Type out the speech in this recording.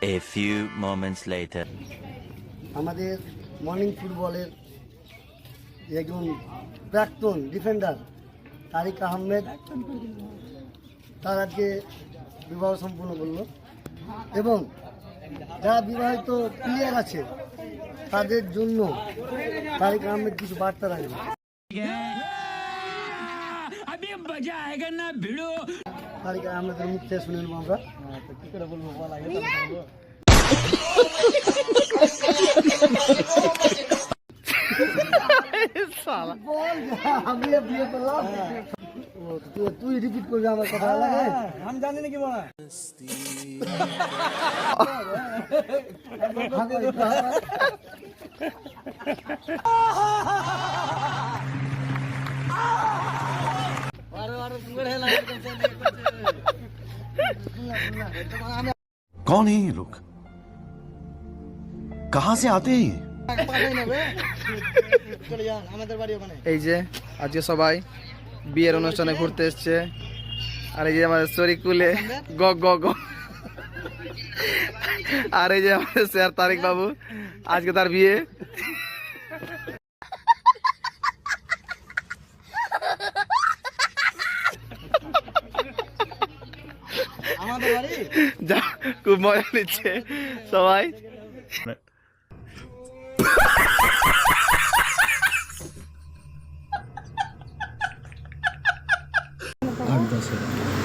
A few moments later. আমাদের morning ফুটবলের একজন প্রাক্তন ডিফেন্ডার তারিক আহমেদ তার আজকে বিবাহ সম্পন্ন করলো এবং যারা বিবাহিত প্লেয়ার আছে তাদের জন্য তারিক আহমেদ কিছু বার্তা রাখবে। তারিক আহমেদের মুখ থেকে শুনে নেবো আমরা। কি করে বলবো বল আগে আমি বিয়ে করলাম তুই রিপিট করবি আমার কথা লাগে আমি জানি নাকি বলা कौन है ये लोग कहां से आते हैं ये এই যে আজকে সবাই বিয়ের অনুষ্ঠানে ঘুরতে এসছে আর এই যে আমাদের শরীকুলে গ গ গ আর এই যে আমাদের স্যার তারিক বাবু আজকে তার বিয়ে যা খুব মজা নিচ্ছে সবাই আট 10